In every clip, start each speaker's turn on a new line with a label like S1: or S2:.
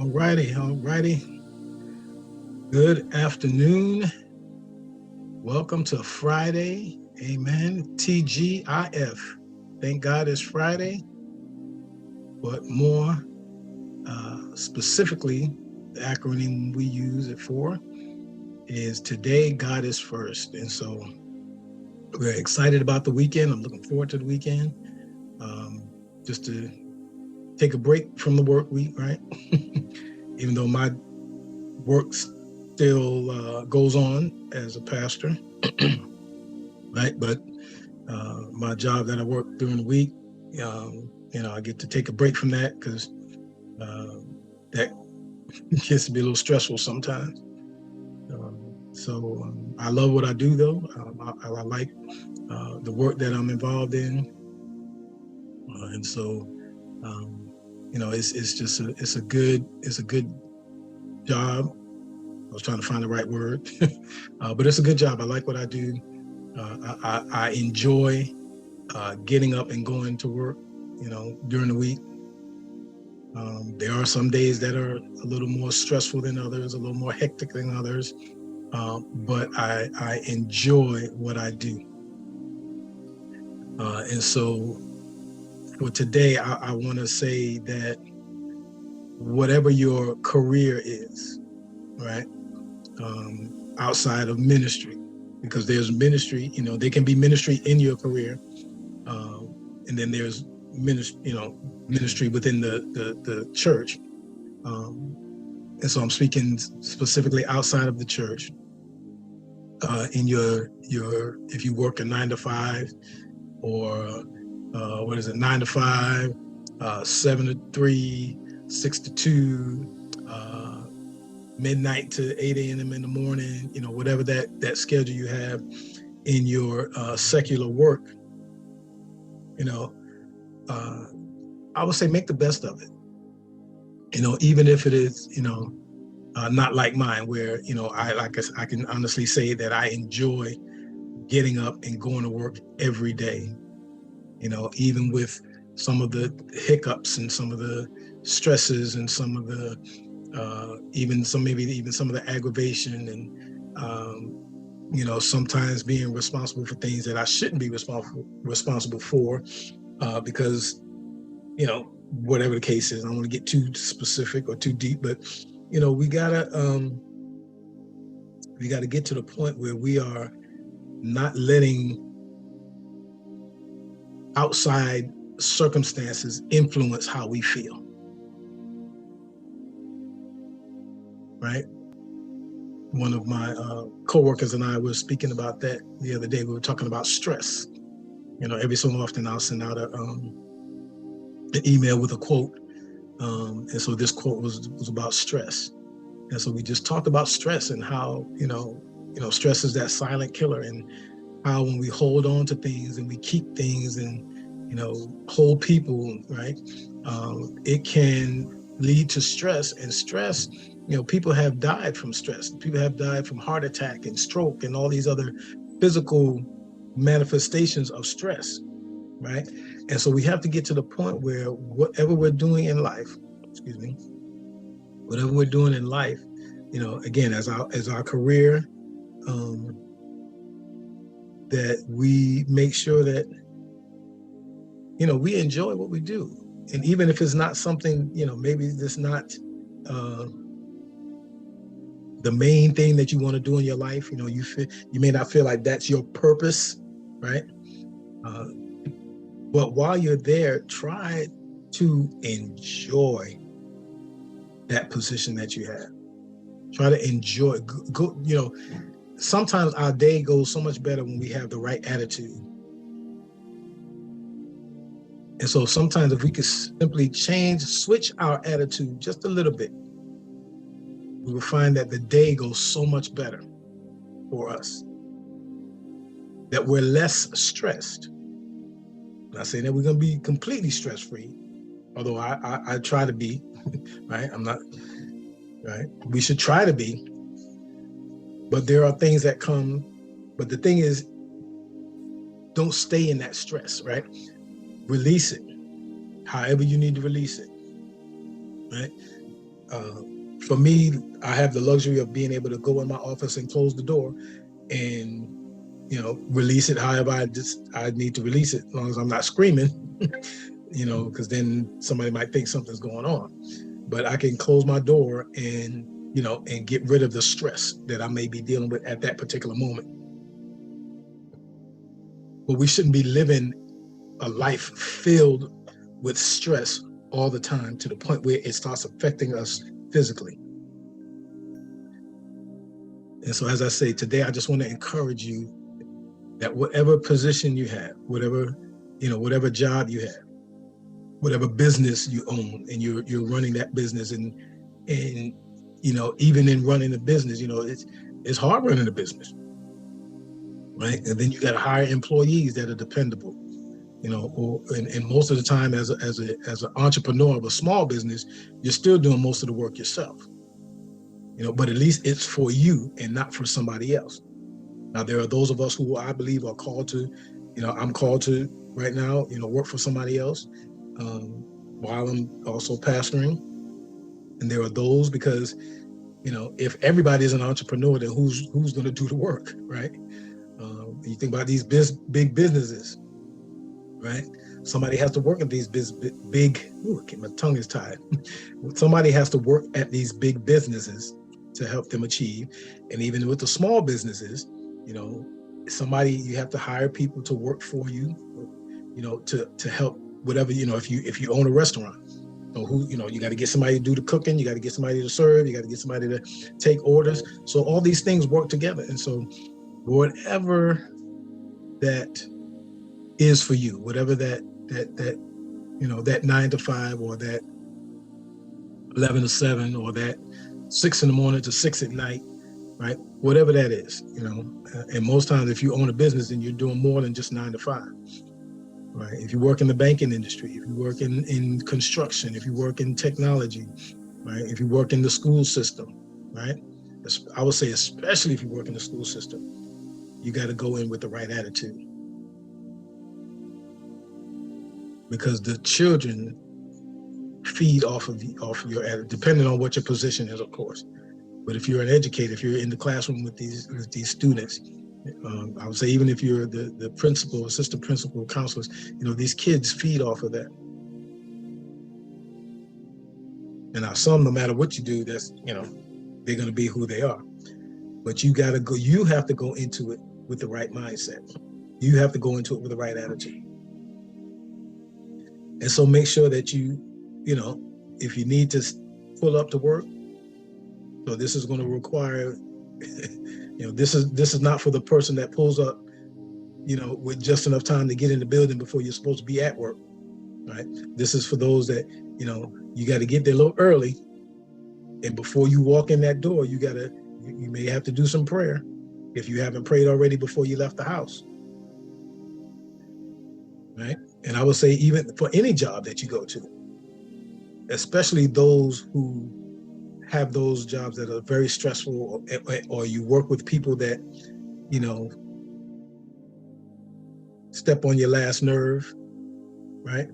S1: All righty, all righty. Good afternoon. Welcome to Friday. Amen. T.G.I.F. Thank God it's Friday, but more specifically, the acronym we use it for is Today God is First. And so we're excited about the weekend. I'm looking forward to the weekend. Just to take a break from the work week, right? Even though my work still goes on as a pastor, right? But my job that I work during the week, I get to take a break from that because that gets to be a little stressful sometimes. So I love what I do, though. I like the work that I'm involved in, and so it's just a good job. I was trying to find the right word, but it's a good job. I like what I do. I enjoy getting up and going to work, during the week. There are some days that are a little more stressful than others, a little more hectic than others, but I enjoy what I do. And so for today, I want to say that whatever your career is, right, outside of ministry, because there's ministry, there can be ministry in your career, and then there's ministry within the church. And so I'm speaking specifically outside of the church. In your if you work a 9 to 5 or 9 to 5, 7 to 3, 6 to 2, midnight to 8 a.m. in the morning, whatever that schedule you have in your secular work, I would say make the best of it. Even if it is, not like mine, where I can honestly say that I enjoy getting up and going to work every day. Even with some of the hiccups and some of the stresses and some of the even some of the aggravation and sometimes being responsible for things that I shouldn't be responsible for because whatever the case is. I don't want to get too specific or too deep, but we gotta get to the point where we are not letting outside circumstances influence how we feel, right? One of my coworkers and I were speaking about that the other day. We were talking about stress. Every so often I'll send out an email with a quote, and so this quote was about stress. And so we just talked about stress and how stress is that silent killer, and how when we hold on to things and we keep things and hold people, right, it can lead to stress. And stress, people have died from stress. People have died from heart attack and stroke and all these other physical manifestations of stress, right? And so we have to get to the point where whatever we're doing in life, whatever we're doing in life, again, as our career, that we make sure that we enjoy what we do. And even if it's not something, maybe it's not the main thing that you want to do in your life, you may not feel like that's your purpose, right? But while you're there, try to enjoy that position that you have. Try to enjoy, sometimes our day goes so much better when we have the right attitude. And so sometimes if we could simply switch our attitude just a little bit, we will find that the day goes so much better for us, that we're less stressed. I'm not saying that we're going to be completely stress-free, although I try to be, right? I'm not, right? We should try to be, but there are things that come, but the thing is, don't stay in that stress, right? Release it, however you need to release it, right? For me, I have the luxury of being able to go in my office and close the door and, release it however I need to release it, as long as I'm not screaming, because then somebody might think something's going on. But I can close my door and, and get rid of the stress that I may be dealing with at that particular moment. But we shouldn't be living a life filled with stress all the time to the point where it starts affecting us physically. And so, as I say today, I just want to encourage you that whatever position you have, whatever job you have, whatever business you own, and you're running that business, and even in running a business, it's hard running a business, right? And then you got to hire employees that are dependable, and most of the time, as an entrepreneur of a small business, you're still doing most of the work yourself, but at least it's for you and not for somebody else. Now, there are those of us who I believe are called to, I'm called to right now, work for somebody else while I'm also pastoring. And there are those because, if everybody is an entrepreneur, then who's going to do the work, right? You think about these big businesses, right? Somebody has to work at these my tongue is tied. Somebody has to work at these big businesses to help them achieve. And even with the small businesses, you have to hire people to work for you, to help whatever, if you own a restaurant, you got to get somebody to do the cooking, you got to get somebody to serve, you got to get somebody to take orders. So all these things work together. And so whatever that is for you, whatever that 9 to 5 or that 11 to 7 or that 6 in the morning to 6 at night, right? Whatever that is, and most times if you own a business, then you're doing more than just 9 to 5, right? If you work in the banking industry, if you work in construction, if you work in technology, right? If you work in the school system, right? I would say, especially if you work in the school system, you got to go in with the right attitude, because the children feed off of your attitude, depending on what your position is, of course. But if you're an educator, if you're in the classroom with these students, I would say even if you're the principal, assistant principal, counselors, these kids feed off of that. And now some, no matter what you do, that's, they're going to be who they are. But you have to go into it with the right mindset. You have to go into it with the right attitude. And so make sure that if you need to pull up to work, so this is going to require, this is not for the person that pulls up, with just enough time to get in the building before you're supposed to be at work, right? This is for those that, you got to get there a little early. And before you walk in that door, you may have to do some prayer if you haven't prayed already before you left the house, right? And I would say even for any job that you go to, especially those who have those jobs that are very stressful, or you work with people that, step on your last nerve, right?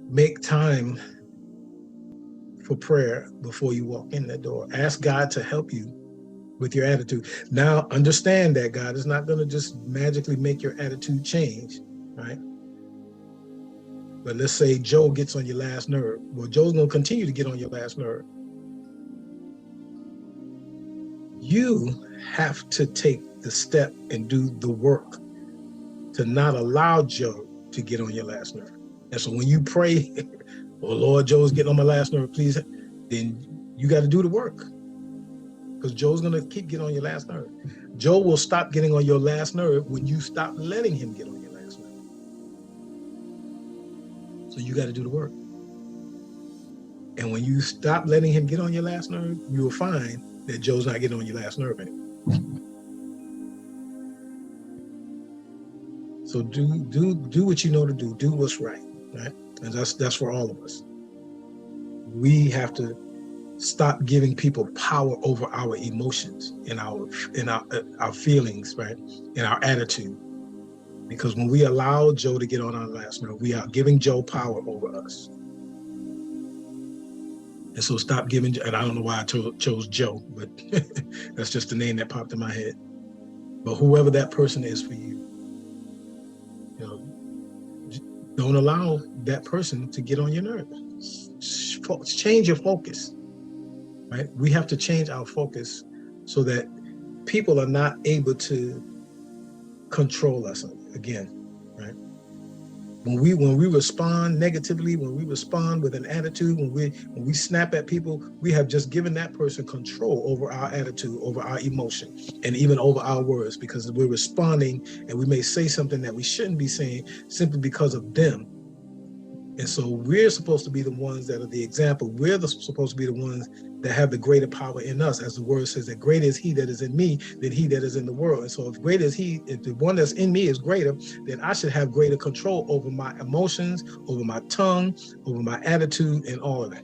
S1: Make time for prayer before you walk in that door. Ask God to help you with your attitude. Now, understand that God is not going to just magically make your attitude change, right? But let's say Joe gets on your last nerve. Well, Joe's going to continue to get on your last nerve. You have to take the step and do the work to not allow Joe to get on your last nerve. And so when you pray, oh Lord, Joe's getting on my last nerve, please, then you got to do the work, because Joe's going to keep getting on your last nerve. Joe will stop getting on your last nerve when you stop letting him get on your last nerve. So you got to do the work. And when you stop letting him get on your last nerve, you will find that Joe's not getting on your last nerve anymore. So do what you know to do. Do what's right, right? And that's for all of us. We have to stop giving people power over our emotions and our feelings, right? And our attitude. Because when we allow Joe to get on our last nerve, we are giving Joe power over us. And so stop giving, and I don't know why I chose Joe, but that's just the name that popped in my head. But whoever that person is for you, don't allow that person to get on your nerves. Change your focus, right? We have to change our focus so that people are not able to control us again, right? When we respond negatively, when we respond with an attitude, when we snap at people, we have just given that person control over our attitude, over our emotion, and even over our words, because we're responding and we may say something that we shouldn't be saying simply because of them. And so we're supposed to be the ones that are the example. We're supposed to be the ones that have the greater power in us. As the word says, that greater is he that is in me than he that is in the world. And so if greater is he, if the one that's in me is greater, then I should have greater control over my emotions, over my tongue, over my attitude, and all of that.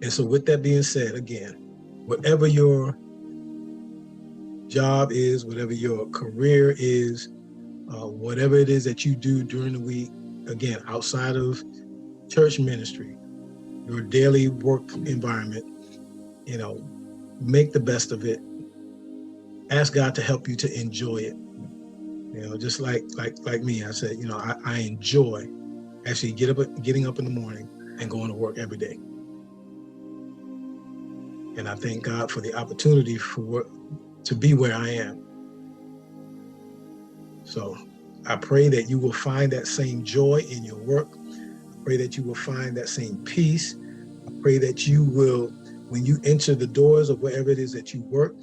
S1: And so with that being said, again, whatever your job is, whatever your career is, whatever it is that you do during the week, again, outside of church ministry, your daily work environment, make the best of it. Ask God to help you to enjoy it. Just like me, I said, I enjoy actually getting up in the morning and going to work every day. And I thank God for the opportunity to be where I am. So I pray that you will find that same joy in your work. I pray that you will find that same peace. I pray that you will, when you enter the doors of wherever it is that you work,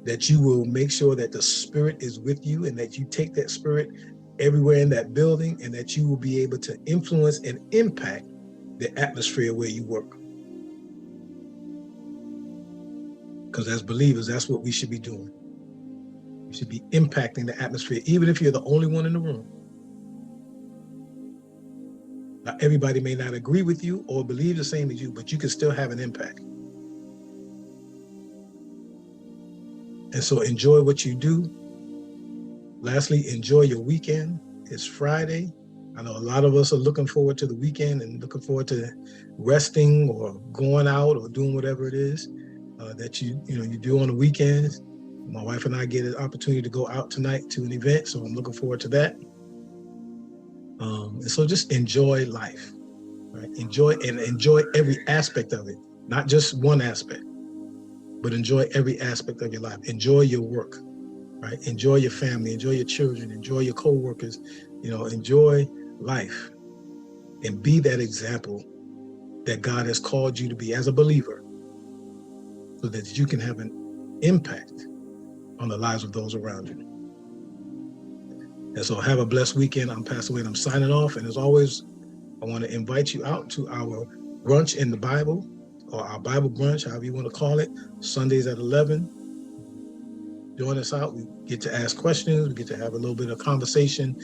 S1: that you will make sure that the Spirit is with you and that you take that Spirit everywhere in that building, and that you will be able to influence and impact the atmosphere where you work. Because as believers, that's what we should be doing. We should be impacting the atmosphere, even if you're the only one in the room. Now, everybody may not agree with you or believe the same as you, but you can still have an impact. And so enjoy what you do. Lastly, enjoy your weekend. It's Friday. I know a lot of us are looking forward to the weekend and looking forward to resting or going out or doing whatever it is that you do on the weekends. My wife and I get an opportunity to go out tonight to an event, so I'm looking forward to that. And so just enjoy life, right? Enjoy every aspect of it, not just one aspect, but enjoy every aspect of your life. Enjoy your work, right? Enjoy your family, enjoy your children, enjoy your co-workers, enjoy life, and be that example that God has called you to be as a believer, so that you can have an impact on the lives of those around you. And so have a blessed weekend. I'm Pastor Wayne. I'm signing off. And as always, I want to invite you out to our brunch in the Bible, or our Bible brunch, however you want to call it, Sundays at 11. Join us out. We get to ask questions. We get to have a little bit of conversation,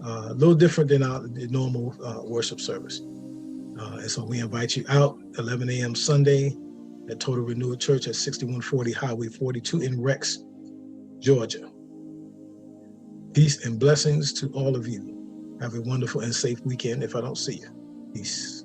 S1: a little different than our normal worship service. And so we invite you out 11 a.m. Sunday at Total Renewal Church at 6140 Highway 42 in Rex, Georgia. Peace and blessings to all of you. Have a wonderful and safe weekend if I don't see you. Peace.